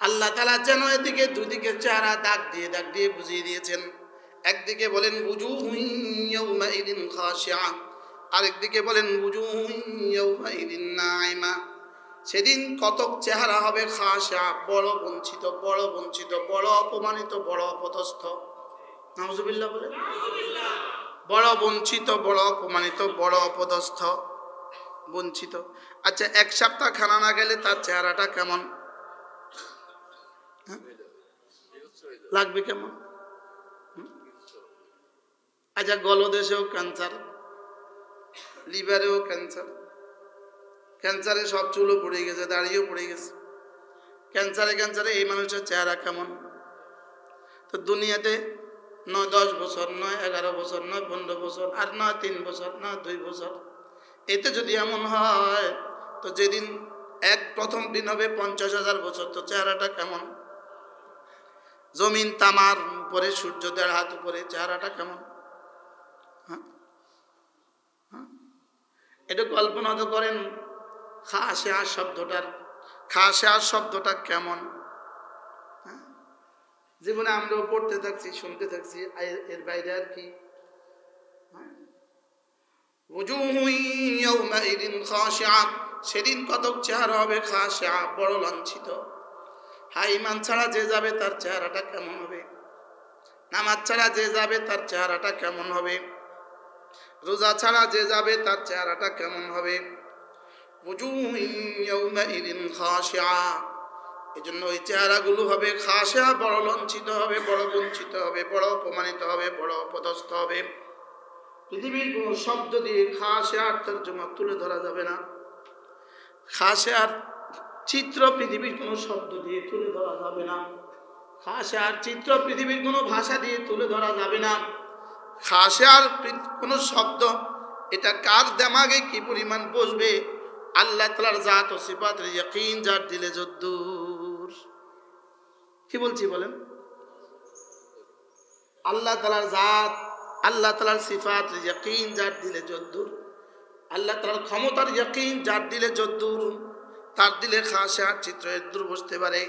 আল্লাহ তাআলা যেন এদিকে দুদিকে চেহারা দাগ দিয়ে বুঝিয়ে দিয়েছেন। একদিকে বলেন উজুহুন ইয়াউমাইদিন খাশিআ, আরেকদিকে বলেন উজুহুন ইয়াউমাইদিন নাঈমা। সেদিন কতক চেহারা হবে খাশিআ, বড় বঞ্চিত, বড় বঞ্চিত, বড় অপমানিত, বড় অপদস্থ। নাউজুবিল্লাহ বলেন। বড় বঞ্চিত, বড় অপমানিত, বড় অপদস্থ, বঞ্চিত। আচ্ছা, এক সপ্তাহ খানা না গেলে তার চেহারাটা কেমন লাগবে? কেমন? আচ্ছা, গলদেশেও ক্যান্সার, লিভারেও ক্যান্সার, ক্যান্সারে সব চুলও পড়ে গেছে, দাড়িও পড়ে গেছে, ক্যান্সারে এই মানুষের চেহারা কেমন? তো দুনিয়াতে নয় 10 বছর, নয় 11 বছর, নয় 15 বছর, আর নয় 3 বছর, নয় 2 বছর। এতে যদি এমন হয় তো যেদিন প্রথম দিন হবে 50,000 বছর, তো চেহারাটা কেমন? জমিন তামার উপরে, সূর্য 1.5 হাত উপরে, চেহারাটা কেমন? এটা কল্পনা তো করেন। খাশিআ শব্দটা কেমন? জীবনে আমরাও পড়তে থাকছি, শুনতে থাকছি, এর বাইরে আর কি? সেদিন কতক চেহারা হবে খাশিআ, বড় লাঞ্ছিত। হাই, ইমান ছাড়া যে যাবে তার চেহারাটা কেমন হবে? নামাজ ছাড়া যে যাবে তার চেহারাটা কেমন হবে? রোজা ছাড়া যে যাবে তার চেহারাটা কেমন হবে? এজন্য ওই চেহারাগুলো হবে খাশিআ, বড় লাঞ্ছিত হবে, বড় বঞ্চিত হবে, বড় অপমানিত হবে, বড় অপদস্থ হবে। পৃথিবীর কোন শব্দ দিয়ে খাশিআর তরজমা তুলে ধরা যাবে না। খাশিআর চিত্র পৃথিবীর কোন শব্দ দিয়ে তুলে ধরা যাবে না। খাশিআর চিত্র পৃথিবীর কোন ভাষা দিয়ে তুলে ধরা যাবে না। খাশিআর কোন শব্দ, এটা কার দিমাগে কি পরিমাণ বসবে? আল্লাহ তাআলার জাত ও সিফাতের ইয়াকিন যার দিলে যদ্দূর। কি বলছি বলেন? আল্লাহ তাআলার জাত, আল্লাহ তাআলার সিফাতের ইয়াকিন যার দিলে যদ্দূর, আল্লাহ তাআলার ক্ষমতার ইয়াকিন যার দিলে যদ্দূর, তার দিলে খাশিআর চিত্র এদ্দূর বসতে পারে।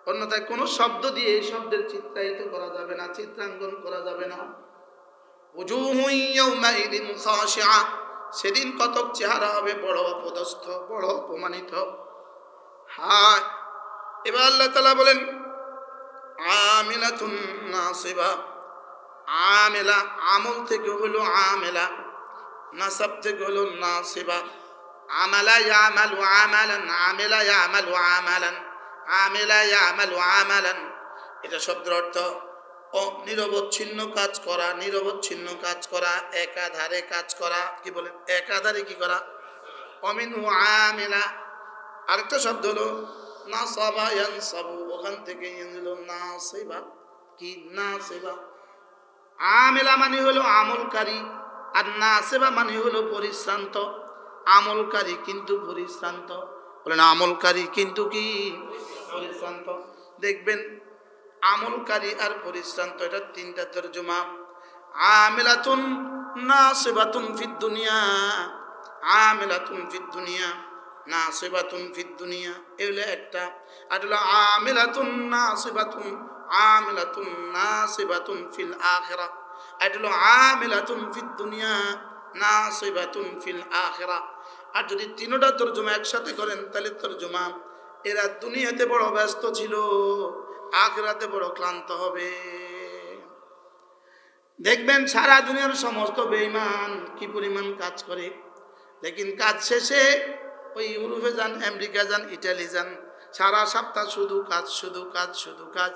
অন্যথায় কোন শব্দ দিয়ে এই শব্দের চিত্রায়িত করা যাবে না, চিত্রাঙ্কন করা যাবে না। উজুহুন ইয়াউমাইদিন খাশিআ, সেদিন কতক চেহারা হবে বড় অপদস্থ, বড় অপমানিত। হ্যাঁ, এবার আল্লাহ তাআলা বলেন আমিলাতুন নাসিবা। আমেলা, আমল থেকে হলো আমেলা, নাসাব থেকে হলো নাসিবা। আমালা ইয়ামালু আমালান, আমেলা ইয়ামালু আমালান, আমেলা ইয়ামালু আমালান। এটা শব্দের অর্থ নিরবচ্ছিন্ন কাজ করা, নিরবচ্ছিন্ন কাজ করা, একাধারে কাজ করা। কি বলেন? একাধারে কি করা? অমিনহু আমিলা। আরেকটা শব্দ হলো নাসাবা ইয়ানসাবু, ওখান থেকে হলো নাসিবা। কি? নাসিবা। আমিলা মানে হলো আমলকারী, আর নাসিবা মানে হলো পরিশ্রান্ত। আমলকারী কিন্তু পরিশ্রান্ত। বলেন আমলকারী কিন্তু কি? পরিশ্রান্ত। দেখবেন আমলকারী আর পরিশ্রান্ত, এটা 3টা তরজমা। আমিলাতুন নাসিবাতুন ফিদ দুনিয়া, আমিলাতুন ফিদ দুনিয়া, নাসিবাতুন ফিদ দুনিয়া, এগুলো একটা। আর হলো আমিলাতুন নাসিবাতুন, আমিলাতুন নাসিবাতুন ফিল আখিরা। আর হলো আমিলাতুন ফিদ দুনিয়া, নাসিবাতুন ফিল আখিরা। আর যদি 3টা তরজমা একসাথে করেন তাহলে তরজমা এরা দুনিয়াতে বড় ব্যস্ত ছিল, আখিরাতে বড় ক্লান্ত হবে। দেখবেন সারা দুনিয়ার সমস্ত বেঈমান কি পরিমাণ কাজ করে, লেকিন কাজ শেষে ওই ইউরোপে যান, আমেরিকা যান, ইটালি যান, সারা সপ্তাহ শুধু কাজ, শুধু কাজ, শুধু কাজ।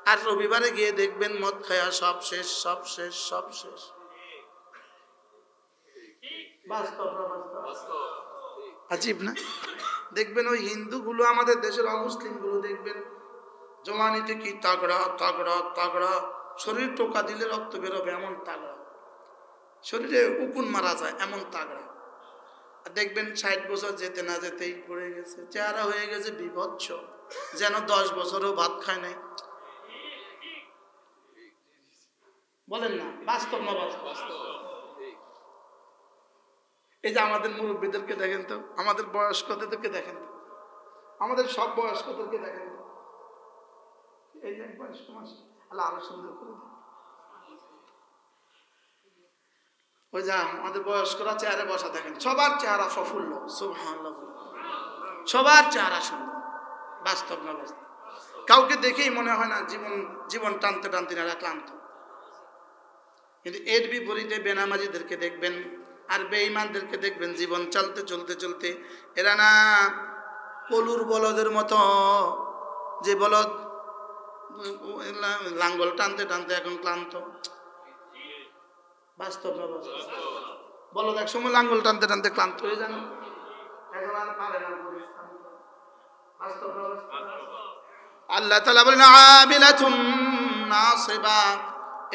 আর রবিবারে গিয়ে দেখবেন মদ খায়া সব শেষ, সব শেষ, সব শেষ। বাস্তব না বাস্তব? আজীব না? দেখবেন ওই হিন্দুগুলো, আমাদের দেশের অমুসলিমগুলো দেখবেন জমানিতে কি তাগড়া তাগড়া তাগড়া, শরীর টোকা দিলে রক্ত বেরোবে এমন তাগড়া, শরীরে উকুন মারা যায় এমন তাগড়া। আর দেখবেন 60 বছর যেতে না যেতেই পড়ে গেছে, চেহারা হয়ে গেছে বিভৎস, যেন 10 বছরও ভাত খায় নাই। বলেন না বাস্তব না বাস্তব? এই যে আমাদের মুরব্বীদেরকে দেখেন তো, আমাদের বয়স্কদেরকে দেখেন তো, আমাদের সব বয়স্কদেরকে দেখেন তো, এই যে বয়স্ক মানুষ আল্লাহ আরো সুন্দর করে দিন। ওই যা আমাদের বয়স্করা চেহারা বসা দেখেন, সবার চেহারা প্রফুল্ল, সুবহানাল্লাহ, সবার চেহারা সুন্দর। বাস্তব না বাস্তব? কাউকে দেখেই মনে হয় না জীবন টানতে টানতে এরা ক্লান্ত। কিন্তু এর বিপরীতে বেনামাজিদেরকে দেখবেন আর বেঈমানদেরকে দেখবেন জীবন চলতে চলতে চলতে এরা না কলুর বলদের মতো, যে বলদ লাঙ্গল টানতে টানতে এখন ক্লান্ত। বাস্তব না বাস্তব? বলদ এক সময় লাঙ্গল টানতে টানতে ক্লান্ত হয়ে যান, এখন আর পারে না। বাস্তব না বাস্তব? আল্লাহ তাআলা বলেন আমিলাতুন নাসিবা,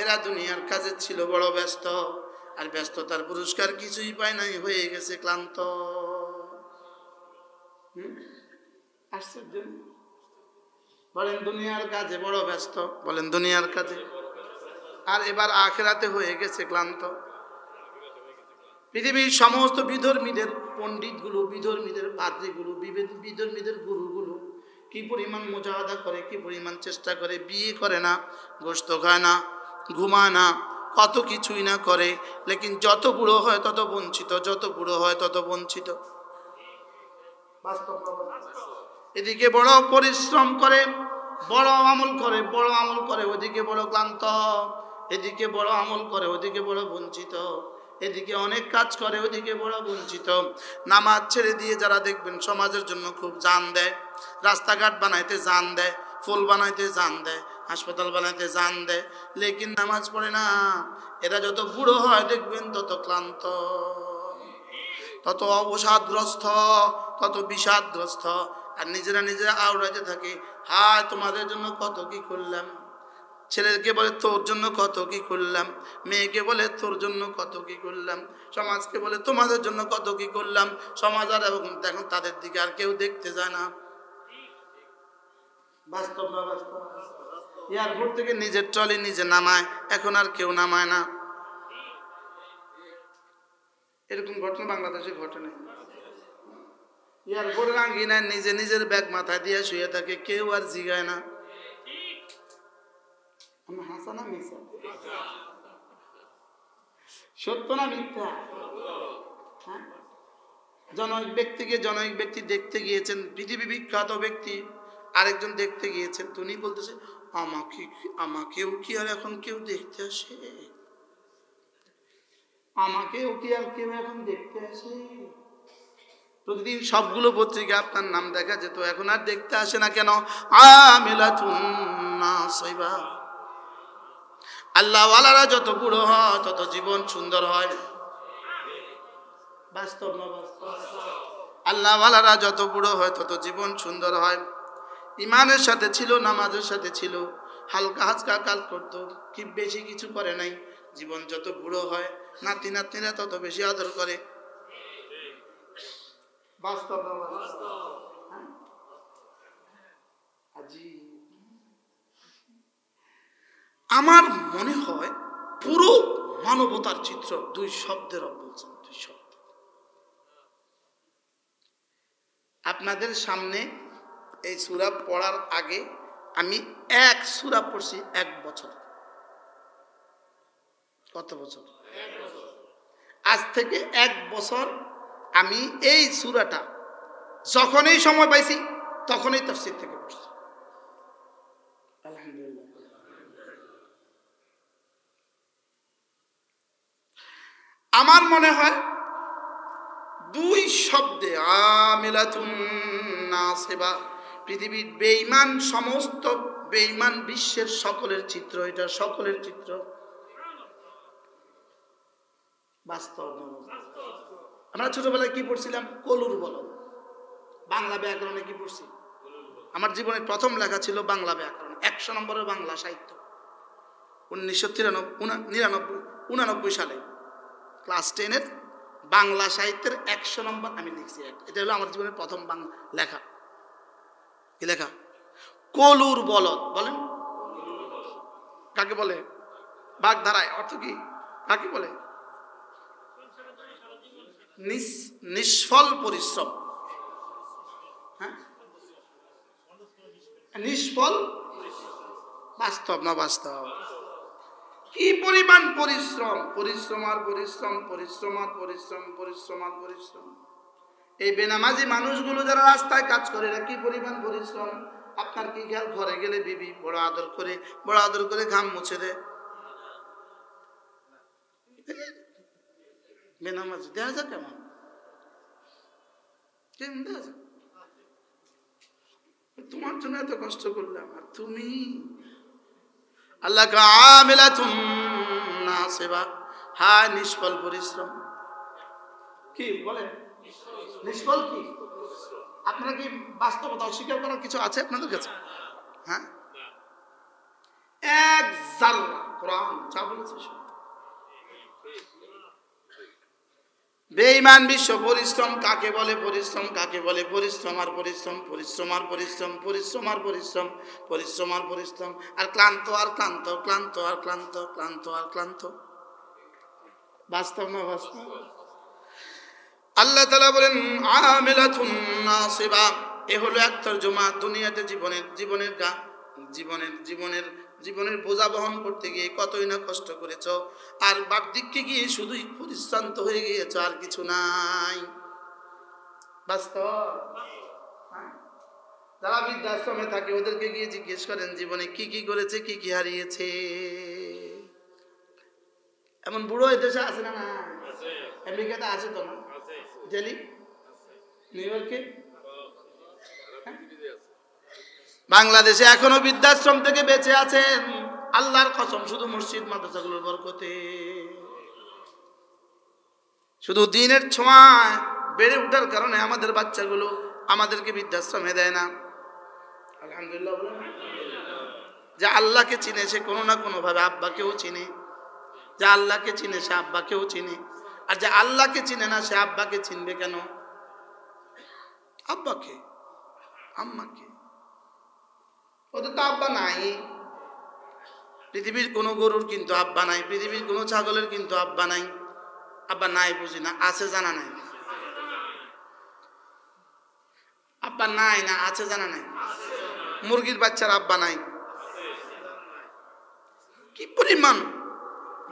এরা দুনিয়ার কাজে ছিল বড় ব্যস্ত, আর ব্যস্ততার পুরস্কার কিছুই পায় নাই, হয়ে গেছে ক্লান্ত। আশ্চর্য। বলেন দুনিয়ার কাজে বড় ব্যস্ত, বলেন দুনিয়ার কাজে, আর এবার আখিরাতে হয়ে গেছে ক্লান্ত। পৃথিবীর সমস্ত বিধর্মীদের পণ্ডিতগুলো, বিধর্মীদের পাদ্রীগুলো, বিধর্মীদের গুরুগুলো কি পরিমাণ মুজাহাদা করে, কি পরিমাণ চেষ্টা করে, বিয়ে করে না, গোশত খায় না, ঘুমায় না, কত কিছুই না করে, লেকিন যত বুড়ো হয় তত বঞ্চিত, যত বুড়ো হয় তত বঞ্চিত। বাস্তব। এদিকে বড় পরিশ্রম করে, বড় আমল করে, ওদিকে বড় ক্লান্ত, এদিকে বড় আমল করে, ওদিকে বড় বঞ্চিত, এদিকে অনেক কাজ করে, ওদিকে বড় বঞ্চিত। নামাজ ছেড়ে দিয়ে যারা দেখবেন সমাজের জন্য খুব জান দেয়, রাস্তাঘাট বানাইতে জান দেয়, ফুল বানাইতে জান দেয়, হাসপাতাল বানাইতে জান দেয়, লেকিন নামাজ পড়ে না, এরা যত বুড়ো হয় দেখবেন তত ক্লান্ত, তত অবসাদগ্রস্ত, তত বিষাদগ্রস্ত, আর নিজেরা আওড়াতে থাকে, হায় তোমাদের জন্য কত কি করলাম। ছেলেকে বলে তোর জন্য কত কি করলাম, মেয়েকে বলে তোর জন্য কত কি করলাম, সমাজকে বলে তোমাদের জন্য কত কি করলাম। সমাজ আর এখন তাদের দিকে আর কেউ দেখতে যায় না। বাস্তব না বাস্তব? এয়ারপোর্ট থেকে নিজের ট্রলি নিজে নামায়, এখন আর কেউ নামায় না। এরকম ঘটনা বাংলাদেশে ঘটে নাই। এয়ারপোর্টের আঙ্গিনায় নিজের ব্যাগ মাথায় দিয়ে শুয়ে থাকে, কেউ আর জিগায় না। হাসা না মিথ্যা? সত্য না মিথ্যা? জনৈক ব্যক্তি দেখতে গিয়েছেন, পৃথিবী বিখ্যাত ব্যক্তি আরেকজন দেখতে গিয়েছেন, তিনি বলতেছে আমাকেও কি আর এখন কেউ দেখতে আসে, আমাকেও কি আর কেউ এখন দেখতে আসে। প্রতিদিন সবগুলো পত্রিকা আপনার নাম দেখা যেত, এখন আর দেখতে আসে না কেন? আমিলাতুন নাসিবা। আল্লাহওয়ালারা যত বুড়ো হয় তত জীবন সুন্দর হয়। বাস্তব না বাস্তব? আল্লাহওয়ালারা যত বুড়ো হয় তত জীবন সুন্দর হয়। ইমানের সাথে ছিল, নামাজের সাথে ছিল, হালকা হালকা কাজ করতো, কি বেশি কিছু করে নাই। জীবন যত বুড়ো হয় নাতি নাতনিরা তত বেশি আদর করে। বাস্তব না বাস্তব? আমার মনে হয় পুরো মানবতার চিত্র দুই শব্দের বলছেন, দুই শব্দ। আপনাদের সামনে এই সূরা পড়ার আগে আমি এক সূরা পড়ছি 1 বছর। কত বছর? আজ থেকে 1 বছর আমি এই সূরাটা যখনই সময় পাইছি তখনই তাফসীর থেকে পড়ছি। আলহামদুলিল্লাহ। আমার মনে হয় দুই শব্দে আমিলাতুন নাসিবা, পৃথিবীর বেঈমান, সমস্ত বেঈমান বিশ্বের সকলের চিত্র, এটা সকলের চিত্র। বাস্তব। আমরা ছোটবেলায় কি পড়ছিলাম? কলুর বলদ। বাংলা ব্যাকরণে কি পড়ছি? আমার জীবনের প্রথম লেখা ছিল বাংলা ব্যাকরণ, 100 নম্বরের বাংলা সাহিত্য, 1999 সালে ক্লাস 10-এর বাংলা সাহিত্যের 100 নম্বর আমি লিখছি। এটা হলো আমার জীবনের প্রথম বাংলা লেখা। কি লেখা? কলুর বলদ। বলেন কাকে বলে? বাগধারায় অর্থ কি? কাকে বলে? নিষ্ফল পরিশ্রম। হ্যাঁ, নিষ্ফল বাস্তব না বাস্তব? কি পরিমাণ পরিশ্রম, পরিশ্রম আর পরিশ্রম, পরিশ্রম আর পরিশ্রম, পরিশ্রম আর পরিশ্রম। এই বেনামাজি মানুষগুলো যারা রাস্তায় কাজ করে এরা কি পরিমাণ পরিশ্রম। আপনার কি খেয়াল, ঘরে গেলে বিবি বড় আদর করে ঘাম মুছে দেয়। বেনামাজি দেখা যায় কেমন, কেমন দেখা যায়? তোমার জন্য এত কষ্ট করলাম আর তুমি। আল্লাহ আমিলাতুন নাসিবা, হ্যাঁ নিষ্ফল পরিশ্রম। কি বলেন নিষ্ফল? কি আপনারা কি বাস্তবতা অস্বীকার করার কিছু আছে আপনাদের কাছে? হ্যাঁ, এক জাল্লা কোরআন যা বলেছে। বেঈমান বিশ্ব পরিশ্রম কাকে বলে? পরিশ্রম কাকে বলে? পরিশ্রম আর পরিশ্রম, পরিশ্রম আর পরিশ্রম, পরিশ্রম আর পরিশ্রম, পরিশ্রম আর পরিশ্রম, আর ক্লান্ত আর ক্লান্ত, ক্লান্ত আর ক্লান্ত, ক্লান্ত আর ক্লান্ত। বাস্তব না বাস্তব? আল্লাহ তাআলা বলেন আমিলাতুন নাসিবা, এ হলো এক তরজমা। দুনিয়াতে জীবনের বোঝা বহন করতে গিয়ে কতই না কষ্ট করেছ, আর বার্ধক্যে গিয়ে শুধুই পরিশ্রান্ত হয়ে গিয়েছ, আর কিছু নাই। বাস্তব? যারা বৃদ্ধাশ্রমে থাকে ওদেরকে গিয়ে জিজ্ঞেস করেন জীবনে কি কি করেছে, কি কি হারিয়েছে। এমন বুড়ো এই দেশে আছে না? না, আমেরিকাতে আছে তো না? দিল্লি, নিউ ইয়র্কে, বাংলাদেশে এখনো বৃদ্ধাশ্রম থেকে বেঁচে আছেন। আল্লাহর কসম, শুধু মসজিদ মাদ্রাসাগুলোর বরকতে, শুধু দিনের ছোঁয়ায় বেড়ে ওঠার কারণে আমাদের বাচ্চাগুলো আমাদেরকে বৃদ্ধাশ্রমে দেয় না। আলহামদুলিল্লাহ বলেন। যে আল্লাহকে চিনে সে কোনো না কোনো ভাবে আব্বাকেও চিনে, যে আল্লাহকে চিনে সে আব্বাকেও চিনে, আর যে আল্লাহকে চিনে না সে আব্বাকে চিনবে কেন? আব্বাকে, আম্মাকে। ওদের তো আব্বা নাই। পৃথিবীর কোনো গরুর কিন্তু আব্বা নাই, পৃথিবীর কোনো ছাগলের কিন্তু আব্বা নাই। আব্বা নাই বুঝি না, আছে জানা নাই। আব্বা নাই না আছে জানা নাই। মুরগির বাচ্চার আব্বা নাই। কি পরিমাণ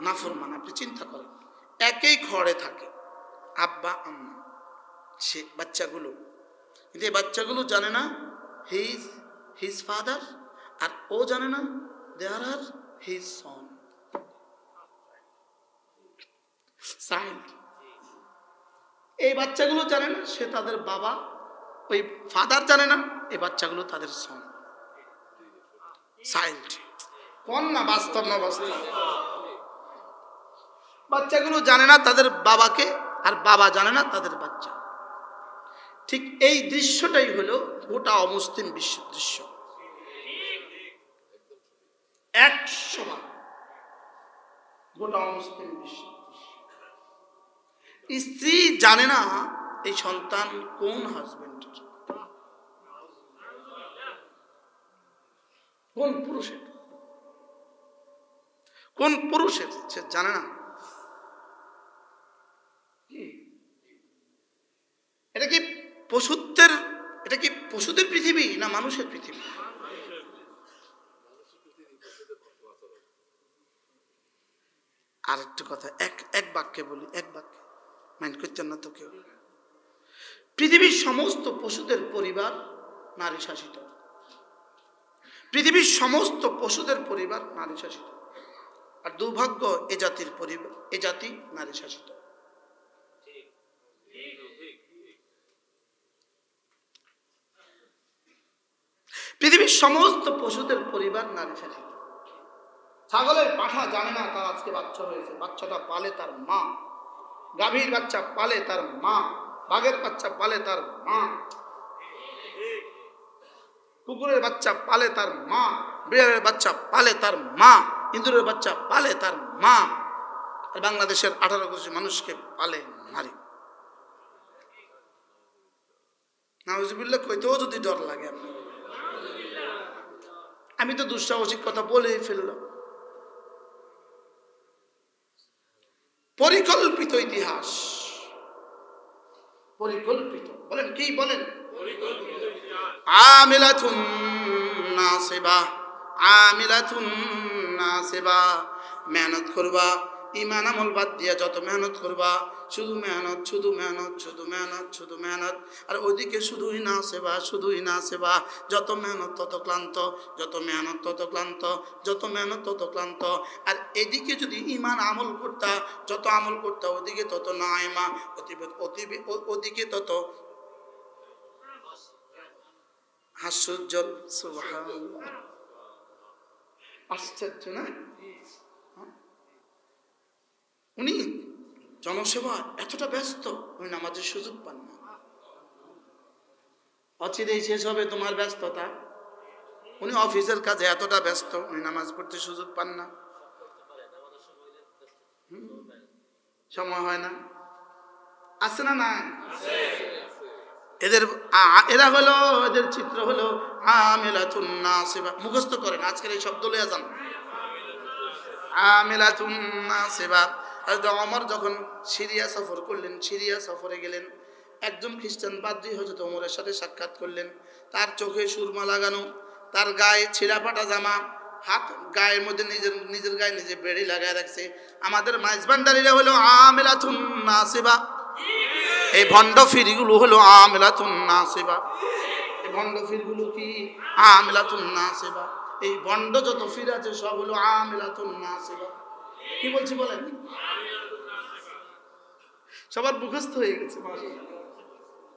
নাফরমান আপনি চিন্তা করেন। একই ঘরে থাকে আব্বা আম্মা, সে বাচ্চাগুলো, কিন্তু এই বাচ্চাগুলো জানে না হিজ ফাদার, আর ও জানে না দেয়ার আর হিজ সন চাইল্ড। এই বাচ্চাগুলো জানে না সে তাদের বাবা, ওই ফাদার জানে না এই বাচ্চাগুলো তাদের সন চাইল্ড। কোন না বাস্তব না বাস্তব? বাচ্চাগুলো জানে না তাদের বাবাকে, আর বাবা জানে না তাদের বাচ্চা। ঠিক এই দৃশ্যটাই হলো গোটা অমুসলিম বিশ্বের দৃশ্য। 100 গোটা অমুসলিম বিশ্ব। স্ত্রী জানে না এই সন্তান কোন হাজবেন্ডের, কোন পুরুষের সে জানে না। এটা কি পশুদের পৃথিবী না মানুষের পৃথিবী? আরেকটা কথা এক বাক্যে বলি, এক বাক্যে, মাইন্ড করছেন না তো কেউ? পৃথিবীর সমস্ত পশুদের পরিবার নারী শাসিত। পৃথিবীর সমস্ত পশুদের পরিবার নারী শাসিত, আর দুর্ভাগ্য এ জাতির পরিবার, এ জাতি নারী শাসিত। পৃথিবীর সমস্ত পশুদের পরিবার নারী শাসিত। ছাগলের পাঠা জানে না তার আজকে বাচ্চা হয়েছে, বাচ্চাটা পালে তার মা। গাভীর বাচ্চা পালে তার মা, বাঘের বাচ্চা পালে তার মা, কুকুরের বাচ্চা পালে তার মা, বিড়ালের বাচ্চা পালে তার মা, ইঁদুরের বাচ্চা পালে তার মা। আর বাংলাদেশের 18 কোটি মানুষকে পালে নারী। নাউজুবিল্লাহ কইতেও যদি ডর লাগে আপনার। আমি তো দুঃসাহসিক কথা বলেই ফেললাম। পরিকল্পিত ইতিহাস, পরিকল্পিত। বলেন কি বলেন? আমিলাতুন নাসিবা, আমিলাতুন নাসিবা, মেহনত করবা, ইমান আমল বাদ দিয়া যত মেহনত করবা, শুধু মেহনত, শুধু মেহনত, শুধু মেহনত, শুধু মেহনত। আর ওইদিকে শুধুই না সেবা, শুধুই না সেবা, যত মেহনত তত ক্লান্ত, যত মেহনত তত ক্লান্ত, যত মেহনত তত ক্লান্ত। আর এদিকে যদি ইমান আমল করতা, যত আমল করতা, ওদিকে তত নাইমা, ওদিকে তত হাস্যোজ্জ্বল। সুবহানাল্লাহ, আশ্চর্য না? উনি জনসেবা এতটা ব্যস্ত, উনি নামাজের সুযোগ পান না। অচিরেই শেষ হবে তোমার ব্যস্ততা। উনি অফিসের কাজে এতটা ব্যস্ত, উনি নামাজ পড়তে সুযোগ পান না, সময় হয় না। আছে না? না, এরা হলো, এদের চিত্র হলো আমিলাতুন নাসিবা। মুখস্থ করেন, আজকের এই শব্দ লইয়া যান, আমিলাতুন নাসিবা। হযরত ওমর যখন সিরিয়া সফর করলেন, সিরিয়া সফরে গেলেন, একজন খ্রিস্টান পাদ্রী হযরত ওমরের সাথে সাক্ষাৎ করলেন। তার চোখে সুরমা লাগানো, তার গায়ে ছিঁড়াফাটা জামা, হাত গায়ের মধ্যে নিজের গায়ে নিজে বেড়ি লাগায় রাখছে। আমাদের মাইজবান্ডারিরা হলো আমিলাতুন নাসিবা। এই ভণ্ড ফিরগুলো হলো আমিলাতুন নাসিবা। এই ভণ্ড ফিরগুলো কি? আমিলাতুন নাসিবা। এই ভণ্ড যত ফির আছে সব হলো আমিলাতুন নাসিবা। কি বলছি বলেন? সবার মুখস্থ হয়ে গেছে।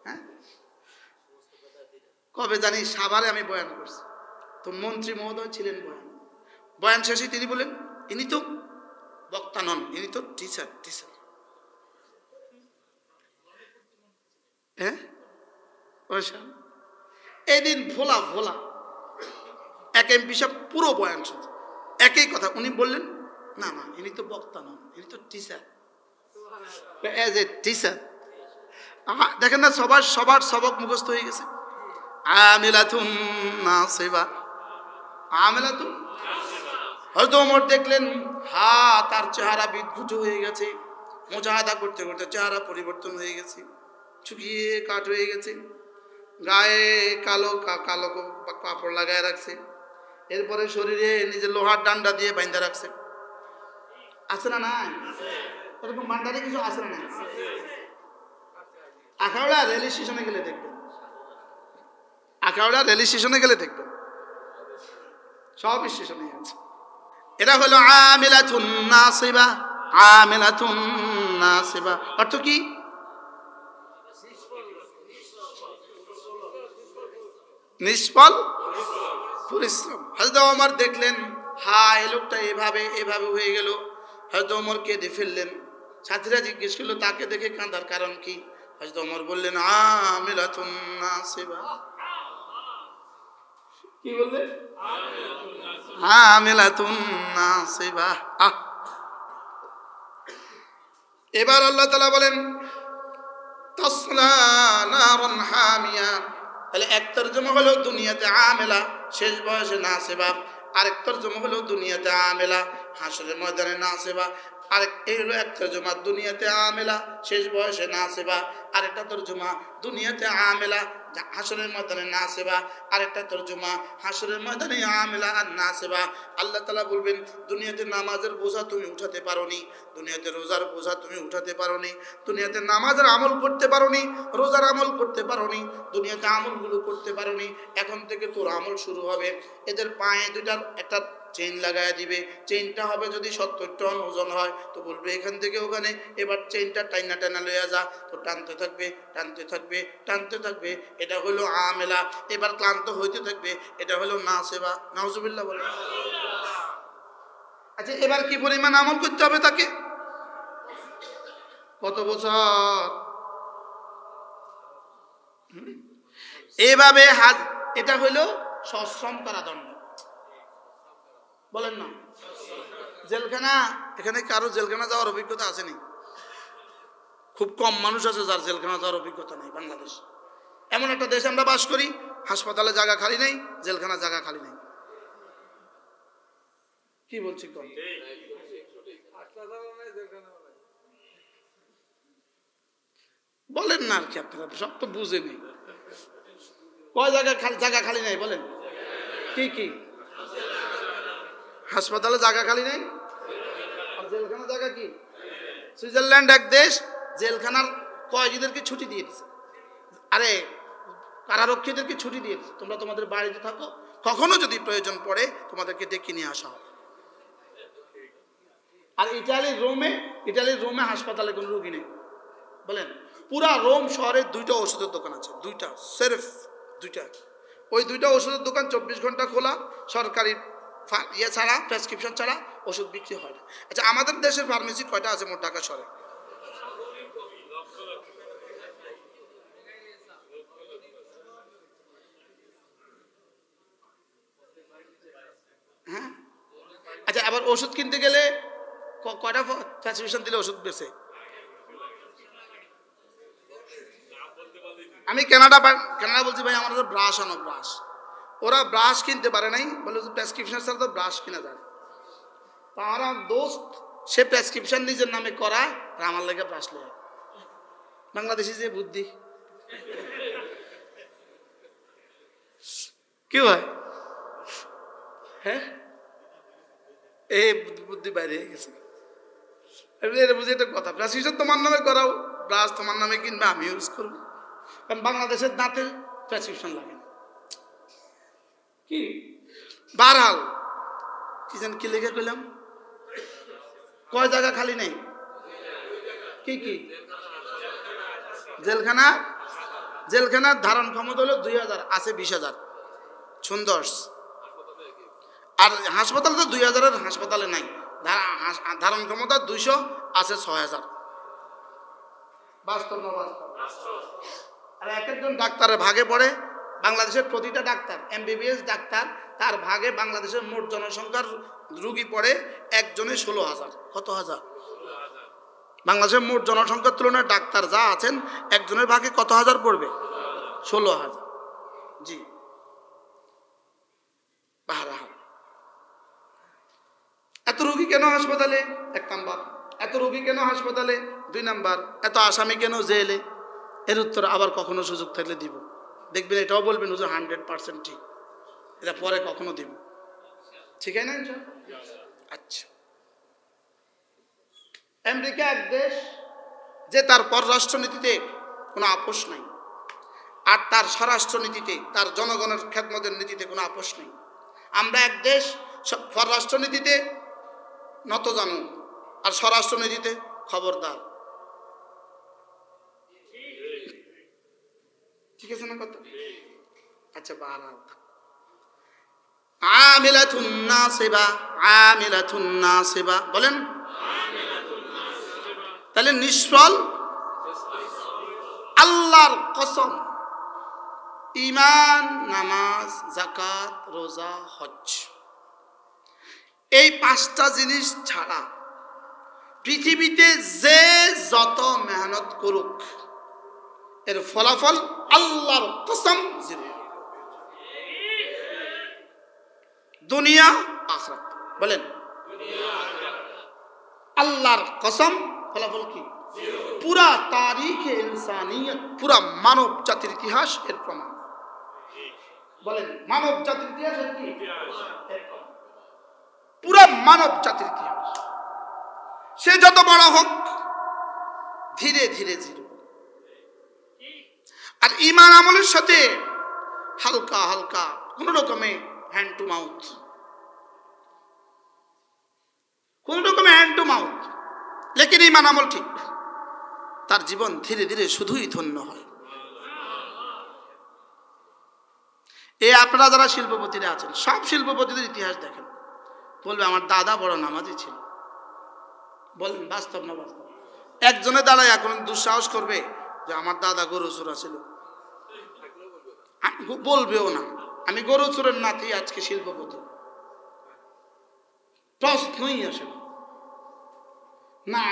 হ্যাঁ, কবে জানি সাভারে আমি বয়ান করছি, তো মন্ত্রী মহোদয় ছিলেন বয়ান শেষে তিনি বলেন, ইনি তো বক্তা নন, ইনি তো টিচার। হ্যাঁ, এদিন ভোলা এক এমপি সাহেব পুরো বয়ান শুনছে, একই কথা। উনি বললেন, না, ইনি তো বক্তা নন, ইনি তো টিচার। এজ এ টিচার দেখেন না, সবার সবক মুখস্থ হয়ে গেছে। আমিলাতুন নাসিবা, আমিলাতুন। হযরত ওমর দেখলেন, তার চেহারা বিদ্যুৎ হয়ে গেছে, মুজাহাদা করতে করতে চেহারা পরিবর্তন হয়ে গেছে, শুকিয়ে কাঠ হয়ে গেছে, গায়ে কালো কাপড় লাগায় রাখছে, এরপরে শরীরে নিজের লোহার ডান্ডা দিয়ে বাইন্ধা রাখছে। আছে না? না, এরকম ভান্ডারে কিছু আছে না? আখাউড়া রেল স্টেশনে গেলে দেখবেন, আখাউড়া রেল স্টেশনে গেলে দেখবেন, সব স্টেশনে আছে। এরা হলো আমিলাতুন নাসিবা, আমিলাতুন নাসিবা। অর্থ কি? নিষ্ফল পরিশ্রম। হযরত ওমর দেখলেন, এই লোকটা এভাবে হয়ে গেল। হযরত ওমর কেঁদে ফেললেন। সাথীরা জিজ্ঞেস করলো, তাকে দেখে কাঁদার কারণ কি? হযরত ওমর বললেন, আমিলাতুন নাসিবা। কি বললেন? আমিলাতুন নাসিবা। এবার আল্লাহ তাআলা বলেন, তাসলা নারুন হামিয়া। তাহলে এক তরজমা হলো দুনিয়াতে আমেলা, শেষ বয়সে নাসিবা। আরেক তরজমা হলো দুনিয়াতে আমেলা, হাসরের ময়দানে নাসিবা। এই হলো এক তরজমা, দুনিয়াতে আমেলা, শেষ বয়সে নাসিবা। আরেকটা তরজমা, দুনিয়াতে আমেলা, হাসরের ময়দানে নাসিবা। আরেকটা তরজমা, হাসরের ময়দানে আমেলা আর নাসিবা। আল্লাহ তাআলা বলবেন, দুনিয়াতে নামাজের বোঝা তুমি উঠাতে পারোনি, দুনিয়াতে রোজার বোঝা তুমি উঠাতে পারোনি, দুনিয়াতে নামাজের আমল করতে পারোনি, রোজার আমল করতে পারোনি, দুনিয়াতে আমলগুলো করতে পারোনি। এখন থেকে তোর আমল শুরু হবে। এদের পায়ে দুইটার একটা চেইন লাগায় দিবে। চেইনটা হবে যদি 70 টন ওজন হয়, তো বলবে এখান থেকে ওখানে এবার চেইনটা টানা লইয়া যা। তো টানতে থাকবে। এটা হলো আমেলা। এবার ক্লান্ত হইতে থাকবে, এটা হলো নাসিবা। নাউজুবিল্লাহ বলে। আচ্ছা, এবার কি পরিমাণ আমল করতে হবে তাকে? কত বছর? এইভাবে এটা হলো সশ্রম কারাদণ্ড। বলেন না জেলখানা। এখানে কারো জেলখানা যাওয়ার অভিজ্ঞতা আসেনি? খুব কম মানুষ আছে যার জেলখানা যাওয়ার অভিজ্ঞতা নেই। বাংলাদেশ এমন একটা দেশে আমরা বাস করি, হাসপাতালে জায়গা খালি নেই, জেলখানা জায়গা খালি নেই। কি বলছি কম? বলেন না আর কি, আপনারা সব তো বুঝেনি। কয় জায়গা খালি নেই বলেন? কি? হাসপাতালে জায়গা খালি নেই, আর জেলখানা জায়গা কি? সুইজারল্যান্ড এক দেশ, জেলখানার কয়েদিদেরকে ছুটি দিয়ে দিচ্ছে, আরে কারারক্ষীদেরকে ছুটি দিয়ে দিচ্ছে, তোমরা তোমাদের বাড়িতে থাকো, কখনো যদি প্রয়োজন পড়ে তোমাদেরকে ডেকে নিয়ে আসা হবে। আর ইটালির রোমে হাসপাতালে কোনো রোগী নেই। বলেন, পুরা রোম শহরে 2টা ওষুধের দোকান আছে, 2টা, সির্ফ 2টা। ওই 2টা ওষুধের দোকান 24 ঘন্টা খোলা, সরকারি ইয়ে ছাড়া, প্রেসক্রিপশন ছাড়া ওষুধ বিক্রি হয় না। আচ্ছা, আমাদের দেশের ফার্মেসি কয়টা আছে মোট ঢাকা শহরে? হ্যাঁ, আচ্ছা, আবার ওষুধ কিনতে গেলে কয়টা প্রেসক্রিপশন দিলে ওষুধ বেচে? আমি কানাডা বলছি, ভাই আমার ব্রাশ আনো, ব্রাশ। ওরা ব্রাশ কিনতে পারে নাই, বলে প্রেসক্রিপশন ছাড়া তো ব্রাশ কিনা যায়। তারা দোস্ত সে প্রেসক্রিপশন নিজের নামে করায়, আর আমার লেগে ব্রাশ লেগে। বাংলাদেশি যে বুদ্ধি, কি হয়? হ্যাঁ, এই বুদ্ধি বাইরে হয়ে গেছে। বুঝি একটা কথা, প্রেসক্রিপশন তোমার নামে করাও, ব্রাশ তোমার নামে কিনবে, আমি ইউজ করবো। কারণ বাংলাদেশের দাঁতের প্রেসক্রিপশন লাগে না। কি বারহাল কি জান কি লিখে কইলাম, কয় জায়গা খালি নেই? কি কি? জেলখানার ধারণ ক্ষমতা হলো 2000, আছে 20,000, সুন্দর। আর হাসপাতাল তো 2000-এর হাসপাতালে নাই, ধারণ ক্ষমতা 200, আছে 6000। বাস্তব না বাস্তব? আর এক একজন ডাক্তারের ভাগে পড়ে, বাংলাদেশের প্রতিটা ডাক্তার, MBBS ডাক্তার, তার ভাগে বাংলাদেশের মোট জনসংখ্যার রোগী পড়ে একজনে 16,000। কত হাজার? বাংলাদেশের মোট জনসংখ্যার তুলনায় ডাক্তার যা আছেন, একজনের ভাগে কত হাজার পড়বে? 16,000। জি, বাহারাহাল। এত রোগী কেন হাসপাতালে? 1 নাম্বার। এত রোগী কেন হাসপাতালে? 2 নাম্বার। এত আসামি কেন জেলে? এর উত্তর আবার কখনো সুযোগ থাকলে দিব। দেখবেন এটাও বলবেন হুজুর 100% ঠিক, এটা পরে কখনো দিব। ঠিক আছে না? আচ্ছা, আমেরিকা এক দেশ যে তার পররাষ্ট্রনীতিতে কোনো আপোষ নাই, আর তার স্বরাষ্ট্রনীতিতে, তার জনগণের খেদমতের নীতিতে কোনো আপোষ নেই। আমরা এক দেশ, পররাষ্ট্রনীতিতে নত জানু, আর স্বরাষ্ট্রনীতিতে খবরদার। ঠিক আছে না কথা? আচ্ছা, বারাত আমিলাতুন নাসিবা, আমিলাতুন নাসিবা বলেন। তাহলে নিষ্ফল, আল্লাহর কসম, ঈমান, নামাজ, যাকাত, রোজা, হজ, এই 5টা জিনিস ছাড়া পৃথিবীতে যে যত মেহনত করুক, এর ফলাফল আল্লাহর কসম জিরো। দুনিয়া আখিরাত বলেন, আল্লাহর কসম, ফলাফল কি? পুরা তারিখে ইনসানিয়ত, পুরা মানব জাতির ইতিহাস এর প্রমাণ। বলেন, মানব জাতির ইতিহাস এর কি? পুরা মানব জাতির ইতিহাস। সে যত বড় হোক, ধীরে ধীরে জিরো। আর ঈমান আমলের সাথে হালকা হালকা কোন রকমে হ্যান্ড টু মাউথ, কোন রকমে হ্যান্ড টু মাউথ, লেকিন ঈমান আমল ঠিক, তার জীবন ধীরে ধীরে শুধুই ধন্য হয়। এই আপনারা যারা শিল্পপতিরা আছেন, সব শিল্পপতিদের ইতিহাস দেখেন, বলবে আমার দাদা বড় নামাজি ছিল। বলেন, বাস্তব না বাস্তব? একজনে দাঁড়ায় এখন দুঃসাহস করবে যে আমার দাদা গরু চোরা ছিল? বলবেও না আমি গরু চোরের নাতি আজকে শিল্পপতি, প্রশ্নই আসে না।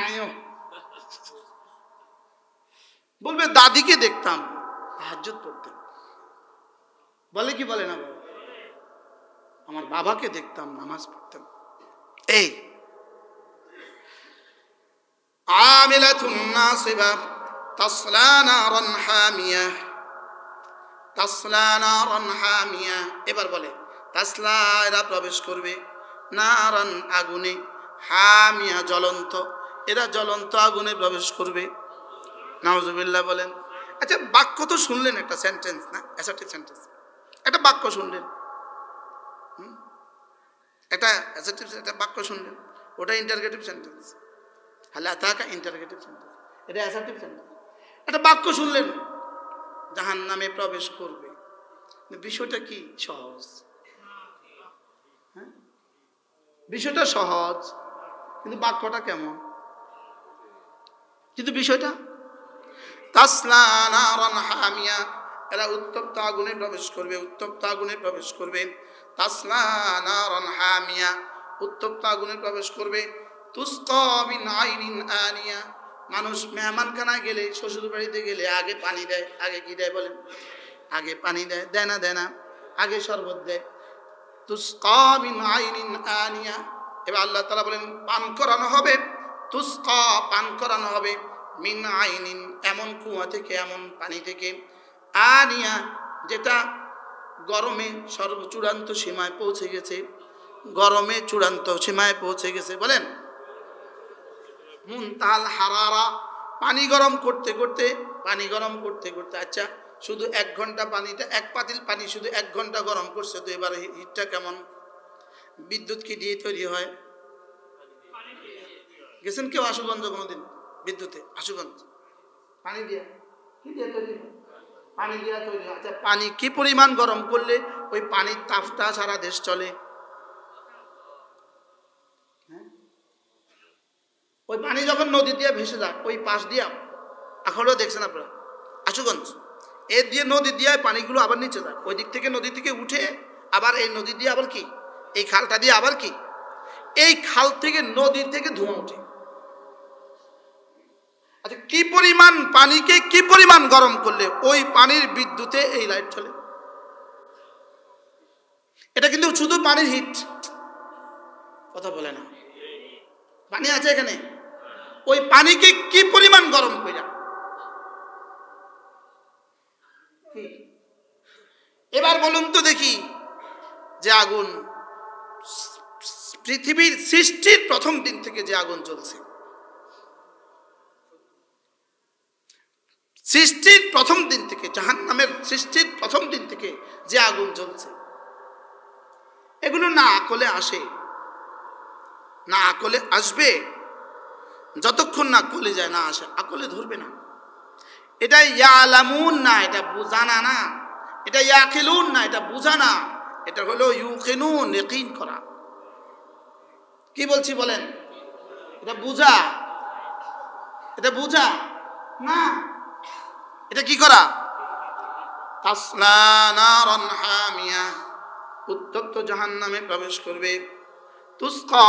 বলবে দাদিকে দেখতাম তাহাজ্জুদ পড়তেন। বলে কি বলে না? বলে আমার বাবাকে দেখতাম নামাজ পড়তেন। এই আমিলাতুন নাসিবা তাসলা নারান হামিয়া, তাসলা নারান হামিয়া। এবার বলে তাসলা, এরা প্রবেশ করবে নারান আগুনে, হামিয়া জ্বলন্ত, এরা জ্বলন্ত আগুনে প্রবেশ করবে। নাউজুবিল্লাহ বলেন। আচ্ছা, বাক্য তো শুনলেন, একটা সেন্টেন্স না, অ্যাসার্টিভ সেন্টেন্স, একটা বাক্য শুনলেন, একটা অ্যাসার্টিভ একটা বাক্য শুনলেন, ওটা ইন্টারগেটিভ সেন্টেন্স। হাল আতাকা ইন্টারগেটিভ সেন্টেন্স, এটা অ্যাসার্টিভ সেন্টেন্স। একটা বাক্য শুনলেন, জাহান্নামে প্রবেশ করবে। বিষয়টা কি সহজ, হ্যাঁ বিষয়টা সহজ, কিন্তু বাক্যটা কেমন, কিন্তু বিষয়টা তাসলা নারান হামিয়া, এরা উত্তপ্ত আগুনে প্রবেশ করবে, উত্তপ্ত আগুনে প্রবেশ করবে। তাসলা নারান হামিয়া, উত্তপ্ত আগুনে প্রবেশ করবে। তুসকা মিন আইনিন আনিয়া, মানুষ মেহমানখানায় গেলে, শ্বশুর বাড়িতে গেলে আগে পানি দেয়, আগে কি দেয় বলেন, আগে পানি দেয়, দেয় না দেয় না, আগে শরবত দেয়। তুসকা মিন আইনিন আনিয়া, এবার আল্লাহ তাআলা বলেন পান করানো হবে, তুসকা পান করানো হবে, মিন আইনিন এমন কুয়া থেকে, এমন পানি থেকে, আনিয়া যেটা গরমে চূড়ান্ত সীমায় পৌঁছে গেছে, গরমে চূড়ান্ত সীমায় পৌঁছে গেছে। বলেন মুনতাল হারারা, পানি গরম করতে করতে, পানি গরম করতে করতে, আচ্ছা শুধু 1 ঘন্টা পানিটা, 1 পাতিল পানি শুধু 1 ঘন্টা গরম করছে, তো এবার হিটটা কেমন? বিদ্যুৎ কি দিয়ে তৈরি হয়? গেছেন কেউ আশুগঞ্জ কোনোদিন বিদ্যুতে? আশুগঞ্জ পানি দিয়ে, কি দিয়ে তৈরি হয়? পানি দিয়ে তৈরি হয়। আচ্ছা, পানি কি পরিমাণ গরম করলে ওই পানির তাপটা সারা দেশ চলে? ওই পানি যখন নদী দিয়ে ভেসে যায়, ওই পাশ দিয়ে, এখনও দেখছেন আপনারা আশুগঞ্জ, এ দিয়ে নদী দিয়ে পানিগুলো আবার নিচে যায়, ওই দিক থেকে নদী থেকে উঠে আবার এই নদী দিয়ে আবার কি, এই খালটা দিয়ে আবার কি, এই খাল থেকে নদী থেকে ধোঁয়া ওঠে। আচ্ছা, কি পরিমাণ পানিকে কি পরিমাণ গরম করলে ওই পানির বিদ্যুতে এই লাইট চলে? এটা কিন্তু শুধু পানির হিট, কথা বলে না, পানি আছে এখানে, ওই পানিকে কি পরিমাণ গরম কইরা। এবার বলুন তো দেখি, যে আগুন পৃথিবীর সৃষ্টির প্রথম দিন থেকে যে আগুন জ্বলছে, সৃষ্টির প্রথম দিন থেকে, জাহান্নামের সৃষ্টির প্রথম দিন থেকে যে আগুন জ্বলছে, এগুলো না আকলে আসে, না আকলে আসবে, যতক্ষণ না আকলে যায়, না আসে, আকলে ধরবে না। এটা ইয়ালামুন না, এটা বুঝানা না, এটা ইয়াকিলুন না, এটা বুঝানা, এটা হলো ইউকিনুন, ইয়াকিন করা। কি বলছি বলেন? এটা বুঝা, এটা বুঝা না, এটা কি করা? তাসলা নারান হামিয়া, উত্তপ্ত জাহান্নামে প্রবেশ করবে। তুসকা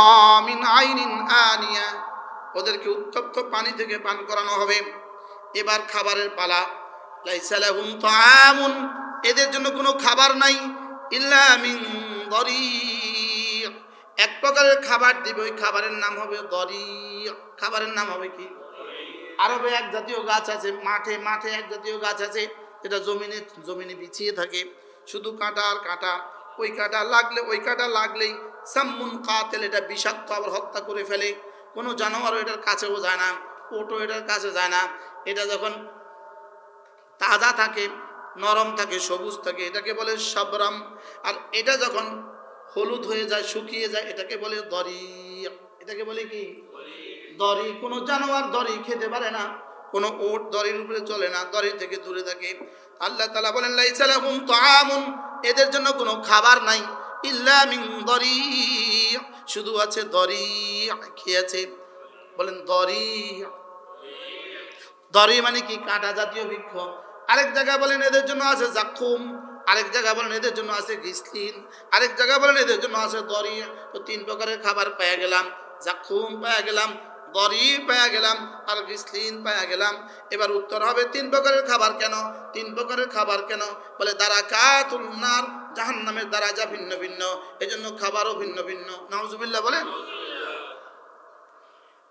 মিন আইনিন আনিয়া, ওদেরকে উত্তপ্ত পানি থেকে পান করানো হবে। এবার খাবারের পালা। লাইসা লাহুম তাআমুন, এদের জন্য কোনো খাবার নাই, ইল্লা মিন দরি', এক প্রকারের খাবার দিবে, ওই খাবারের নাম হবে দরি'। খাবারের নাম হবে কি? আরবে এক জাতীয় গাছ আছে, মাঠে মাঠে এক জাতীয় গাছ আছে, যেটা জমিনে বিছিয়ে থাকে, শুধু কাঁটা আর কাঁটা, ওই কাঁটা লাগলে, ওই কাঁটা লাগলেই সাম্মুন কাতিল, এটা বিষাক্ত, আবার হত্যা করে ফেলে। কোনো জানোয়ারও এটার কাছেও যায় না, ওটও এটার কাছে যায় না। এটা যখন তাজা থাকে, নরম থাকে, সবুজ থাকে, এটাকে বলে সাবরাম। আর এটা যখন হলুদ হয়ে যায়, শুকিয়ে যায়, এটাকে বলে দরি। এটাকে বলে কি? দরি। কোনো জানোয়ার দরি খেতে পারে না, কোনো ওট দরির উপরে চলে না, দরি থেকে দূরে থাকে। আল্লাহ তাআলা বলেন লাইসা লাহুম তাআমুন, এদের জন্য কোনো খাবার নাই, ইল্লা মিন দরি, শুধু আছে দরি। কি আছে বলেন? দরি। দরি মানে কি? কাঁটা জাতীয় বৃক্ষ। আরেক জায়গায় বলেন এদের জন্য আছে জাকুম, আরেক জায়গায় বলেন এদের জন্য আছে গিসলিন, আরেক জায়গায় বলেন এদের জন্য আছে দরি। তো 3 প্রকারের খাবার পেয়ে গেলাম, জাকুম পেয়ে গেলাম, দরি পেয়ে গেলাম, আর গিসলিন পেয়ে গেলাম। এবার উত্তর হবে 3 প্রকারের খাবার কেন? 3 প্রকারের খাবার কেন? বলে দারাকাতুন নার, জাহান্নামের দারাজা ভিন্ন ভিন্ন, এজন্য খাবারও ভিন্ন ভিন্ন। নাউজুবিল্লাহ বলেন।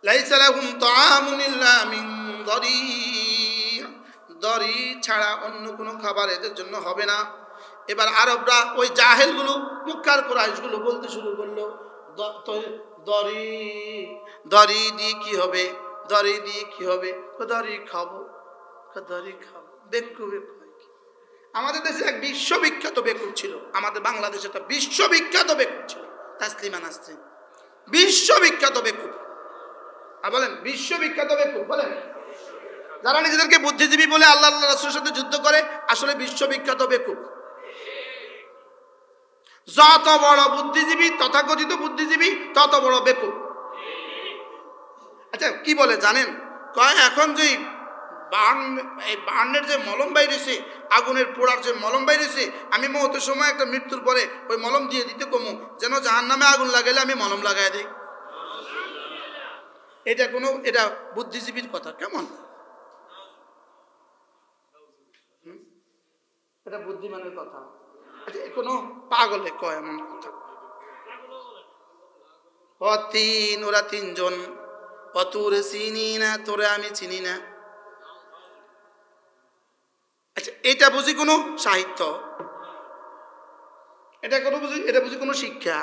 লাইসা লাহুম তাআমুন ইল্লা মিন দরি, দরি ছাড়া অন্য কোনো খাবার এদের জন্য হবে না। এবার আরবরা, ওই জাহেলগুলো, মুক্কার কুরাইশগুলো বলতে শুরু করলো, দড়ি দড়ি দিয়ে কি হবে, দড়ি দিয়ে কি হবে, দড়ি খাবো, দড়ি খাবো। বেকুব আমাদের দেশে এক বিশ্ববিখ্যাত বেকুব ছিল, আমাদের বাংলাদেশে একটা বিশ্ববিখ্যাত বেকুব ছিল, তাসলিমা নাসরিন। বিশ্ববিখ্যাত বেকুব। আর বলেন বিশ্ববিখ্যাত বেকুব বলেন। যারা নিজেদেরকে বুদ্ধিজীবী বলে আল্লাহ আল্লাহ রাসূলের সাথে যুদ্ধ করে, আসলে বিশ্ববিখ্যাত বেকুব। যত বড় বুদ্ধিজীবী, তথাকথিত বুদ্ধিজীবী, তত বড় বেকুব। আচ্ছা কি বলে জানেন, কয় এখন যে বার্নের যে মলম বাইরেছে, আগুনের পোড়ার যে মলম বাইরেছে, আমি মহতের সময় একটা মৃত্যুর পরে ওই মলম দিয়ে দিতে কমু, যেন জাহান্নামে আগুন লাগাইলে আমি মলম লাগাই দেই। এটা বুদ্ধিজীবীর কথা কেমন? এটা বুদ্ধিমানের কথা? কোনো পাগলে কয় এমন কথা? ওরা তিনজন, অতুরে চিনি না, তোরে আমি চিনি না। আচ্ছা এটা বুঝি কোনো সাহিত্য? এটা বুঝি কোনো শিক্ষা?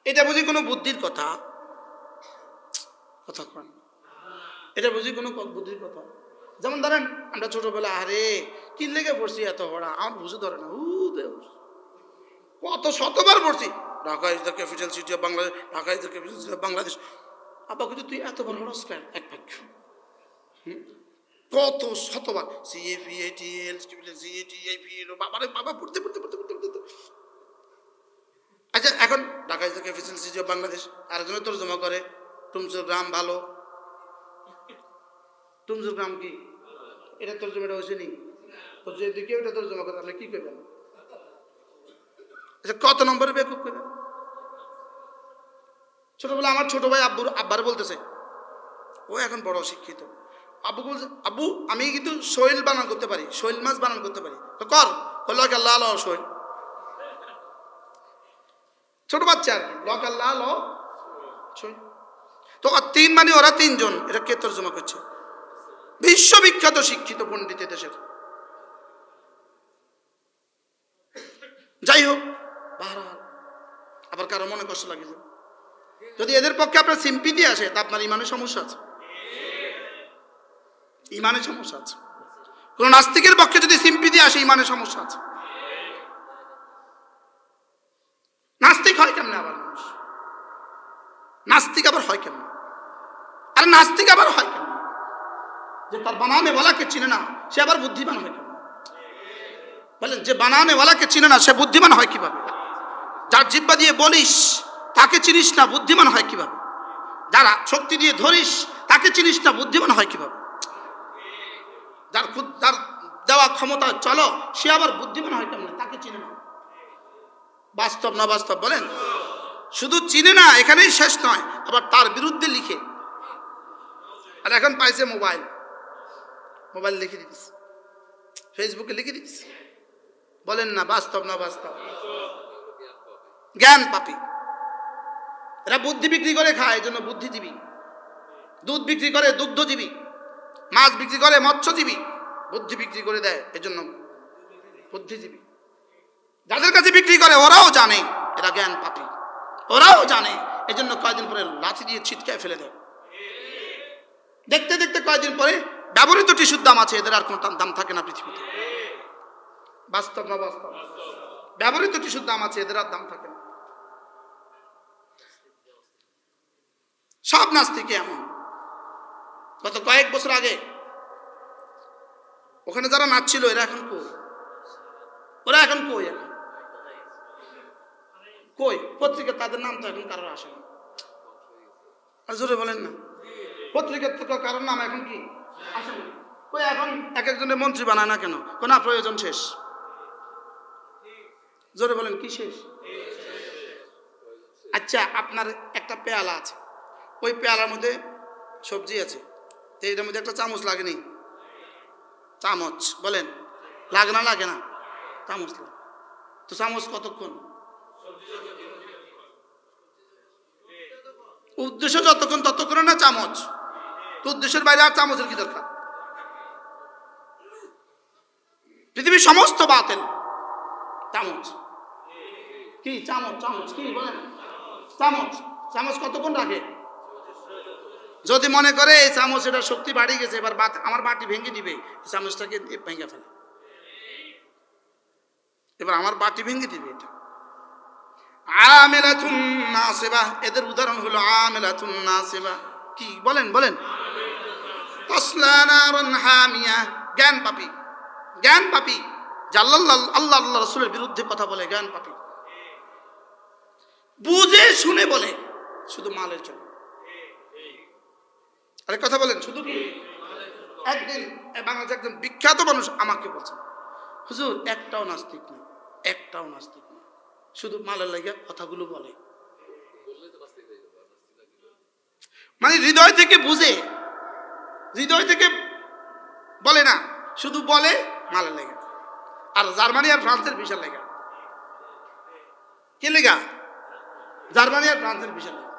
এটা বুঝি কোনো বুদ্ধির কথা? কথা কন, এটা বুঝি কোনো বুদ্ধির কথা? যেমন ধরেন আমরা ছোটবেলা, আরে কি লেগে পড়ছি এত পড়া, আমার বুঝে ধরে না, কত শতবার পড়ছি, Dhaka is the capital city of Bangladesh, Dhaka is the capital city of Bangladesh. আব্বা কিন্তু তুই এতবার হরস কেন? এক বাক্য কত শতবার, বাবা পড়তে পড়তে পড়তে পড়তে পড়তে। আচ্ছা এখন Dhaka is the capital city of Bangladesh আরেকজনের তর্জমা করে, টুমসুর গ্রাম ভালো। টুমসুর গ্রাম কি? এটা তর্জমাটা হয়েছে নি? যদি কেউ এটা তর্জমা করে আপনি কি করবেন? আচ্ছা কত নম্বরে বেকুব করবেন? ছোটবেলা আমার ছোট ভাই আব্বার বলতেছে, ও এখন বড় শিক্ষিত, আব্বু বলছে, আব্বু আমি কিন্তু শৈল বানান করতে পারি, শৈল মাছ বানান করতে পারি। তো কর, হলো আল্লাহ আল্লাহ শৈল। ছোট বাচ্চা আর কি, লক আল্লাহ আল্লাহ শৈল। তো তিন মানে ওরা তিনজন, এটা কে তর্জমা করছে? বিশ্ববিখ্যাত শিক্ষিত পণ্ডিত দেশের। যাই হোক, আবার কারো মনে কষ্ট লাগে, যদি এদের পক্ষে আপনার সিম্পিতি আসে তা আপনার ইমানের সমস্যা আছে, ইমানের সমস্যা আছে। কোন নাস্তিকের পক্ষে যদি সিম্পিতি আসে, ইমানের সমস্যা আছে। নাস্তিক হয় কেমনে আবার মানুষ? নাস্তিক আবার হয় কেমন? আর নাস্তিক আবার হয় কেমন? যে তার বানানে ওয়ালাকে চিনে না, সে আবার বুদ্ধিমান হয় কেমন? বলেন, যে বানানে ওয়ালাকে চিনে না, সে বুদ্ধিমান হয় কিভাবে? যার জিহ্বা দিয়ে বলিস তাকে চিনিস না, বুদ্ধিমান হয় কিভাবে? যারা শক্তি দিয়ে ধরিস তাকে চিনিস না, বুদ্ধিমান হয় কিভাবে? যার দেওয়া ক্ষমতা চলো, সে আবার বুদ্ধিমান হয় কেমন? তাকে চিনে না। বাস্তব না বাস্তব বলেন? শুধু চিনে না এখানেই শেষ নয়, আবার তার বিরুদ্ধে লিখে। আর এখন পাইছে মোবাইল লিখে দিতেছে, ফেসবুকে লিখে দিতেছে। বলেন না বাস্তব না বাস্তব? জ্ঞান পাপী এরা বুদ্ধি বিক্রি করে খায়, এই জন্য বুদ্ধিজীবী। দুধ বিক্রি করে দুগ্ধজীবী, মাছ বিক্রি করে মৎস্যজীবী, বুদ্ধি বিক্রি করে দেয় এই জন্য বুদ্ধিজীবী। যাদের কাছে বিক্রি করে ওরাও জানে এরা জ্ঞান পাপী, ওরাও জানে, এই জন্য কয়েকদিন পরে লাঠি দিয়ে ছিটকায় ফেলে দেয়। দেখতে দেখতে কয়েকদিন পরে ব্যবহৃত টিস্যুর দাম আছে, এদের আর কোনো দাম থাকে না পৃথিবীতে। বাস্তব না বাস্তব? ব্যবহৃত টিস্যুর দাম আছে, এদের আর দাম থাকে না। সব নাস্তিকে এমন। গত কয়েক বছর আগে ওখানে যারা নাচছিল, এরা এখন কই? ওরা এখন কই? এখন কই? পত্রিকা তাদের নাম তো এখন কারোর আসে না। আর জোরে বলেন না, পত্রিকার তো কারোর নাম এখন কি আসে না। কই এখন এক একজনের মন্ত্রী বানায় না কেন? না, প্রয়োজন শেষ। জোরে বলেন, কি শেষ? আচ্ছা আপনার একটা পেয়ালা আছে, ওই পেয়ালার মধ্যে সবজি আছে, তো এটার মধ্যে একটা চামচ লাগেনি? চামচ বলেন লাগে না? লাগে না? চামচ লাগে। তো চামচ কতক্ষণ? উদ্দেশ্য যতক্ষণ ততক্ষণ না চামচ, তো উদ্দেশ্যের বাইরে আর চামচের কি দরকার? পৃথিবীর সমস্ত বাতিল চামচ। কি চামচ, চামচ কি বলেন? চামচ, চামচ কতক্ষণ রাখে? যদি মনে করে এই চামচ এটা শক্তি বাড়িয়ে গেছে, এবার আমার বাটি ভেঙে দিবে, চামচটাকে ভেঙে ফেলে, এবার আমার বাটি ভেঙে দিবে। এটা আমিলাতুন নাসিবা, এদের উদাহরণ হলো আমিলাতুন নাসিবা। কি বলেন? বলেন। তাসলা নারান হামিয়া, জ্ঞান পাপী, জ্ঞান পাপী, আল্লাহ আল্লাহ রাসূলের বিরুদ্ধে কথা বলে, জ্ঞান পাপী, বুঝে শুনে বলে, শুধু মালের জন্য। আরে কথা বলেন, শুধু কি? একদিন বাংলাদেশে একজন বিখ্যাত মানুষ আমাকে বলছেন, হুজুর একটাও নাস্তিক না, একটাও নাস্তিক না, শুধু মালের লাগিয়া কথাগুলো বলে। মানে হৃদয় থেকে বুঝে, হৃদয় থেকে বলে না, শুধু বলে মালের লেগা। আর জার্মানি আর ফ্রান্সের ভিসা লেগা। কি লেগা? জার্মানি আর ফ্রান্সের ভিসা লেগা।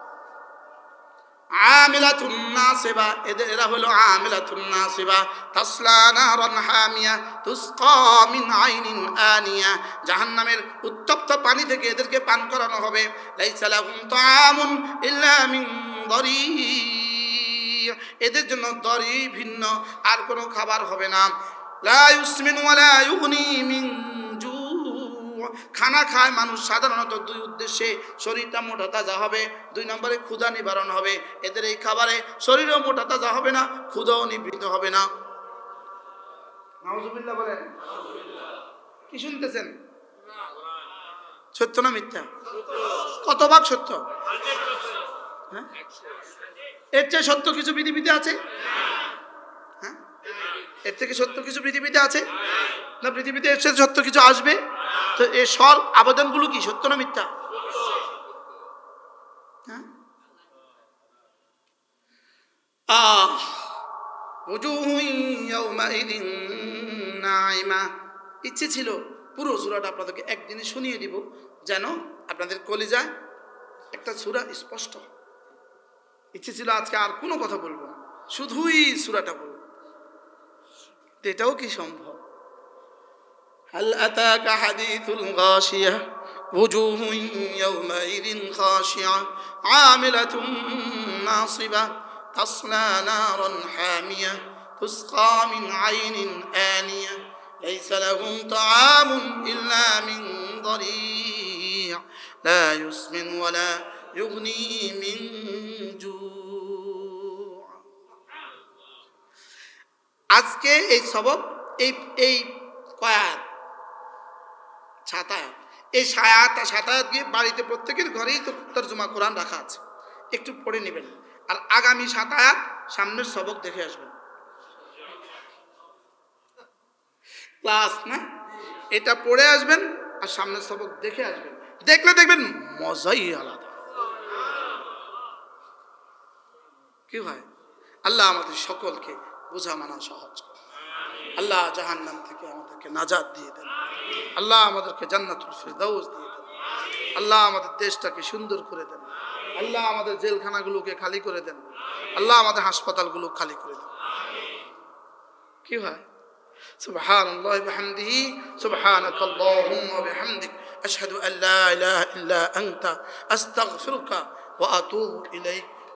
আমিলাতুন নাসিবা, এরা হলো আমিলাতুন নাসিবা। তাসলা নারান হামিয়া তুসকা মিন আইনিন আনিয়া, জাহান্নামের উত্তপ্ত পানি থেকে এদেরকে পান করানো হবে। লাইসা লাহুম তাআমুন ইল্লা মিন দরি, এদের জন্য দরি ভিন্ন আর কোনো খাবার হবে না। লা ইউসমিনু ওয়া লা ইউগনি মিন জু, খানা খায় মানুষ সাধারণত দুই উদ্দেশ্যে, শরীরটা মোটা তাজা হবে, 2 নম্বরে ক্ষুধা নিবারণ হবে। এদের এই খাবারে শরীরও মোটা তাজা হবে না, ক্ষুধাও নিবৃত হবে না। নাউজুবিল্লাহ বলেন। কি শুনতেছেন? সত্য না মিথ্যা? কত ভাগ সত্য? হ্যাঁ, এর চেয়ে সত্য কিছু পৃথিবীতে আছে? হ্যাঁ, এর থেকে সত্য কিছু পৃথিবীতে আছে না? পৃথিবীতে এর চেয়ে সত্য কিছু আসবে? তো এই সব আবেদনগুলো কি সত্য না মিথ্যা? হ্যাঁ, ইচ্ছে ছিল পুরো সূরাটা আপনাদেরকে একদিনে শুনিয়ে দিব, যেন আপনাদের কলিজায় একটা সূরা স্পষ্ট। ইচ্ছে ছিল আজকে আর কোনো কথা বলবো না, শুধুই সূরাটা বলবো। এটাও কি সম্ভব? হাল আতাকা হাদিসুল গাশিয়া ওজুহুন ইয়াওমাইদিন খাশিয়া আমিলাতুন নাসিবা তাসলা নারান হামিয়া তুসকা মিন আইনিন আনিয়া লাইসা লাহুম তাআমুন ইল্লা মিন দরি' লা ইউসমিন ওয়া লা ইউগনি মিন জু'। আজকে এই সবক, এই কয়াত ছাতায়াত, এই ছাতায়াত গিয়ে বাড়িতে প্রত্যেকের ঘরেই তো তরজমা কোরআন রাখা আছে, একটু পড়ে নেবেন। আর আগামী ছাতায়াত সামনের সবক দেখে আসবেন। ক্লাস না, এটা পড়ে আসবেন আর সামনের সবক দেখে আসবেন। দেখলে দেখবেন মজাই আলাদা। কি হয়? আল্লাহ আমাদের সকলকে বোঝা মানা সহজ করে। আল্লাহ জাহান্নাম থেকে আমাদেরকে নাজাত দিয়ে দেন। আল্লাহ আমাদেরকে জান্নাতুল ফিরদাউস দিয়ে দেন। আল্লাহ আমাদের দেশটাকে সুন্দর করে দেন। আল্লাহ আমাদের জেলখানাগুলোকে খালি করে দেন। আল্লাহ আমাদের হাসপাতালগুলো খালি করে দেন। কি হয়? সুবহানাল্লাহি ওয়া বিহামদিহি সুবহানাকাল্লাহুম্মা ওয়া বিহামদিক আশহাদু আল্লা ইলাহা ইল্লা আনতা আস্তাগফিরুকা ওয়া আতুবু ইলাইক।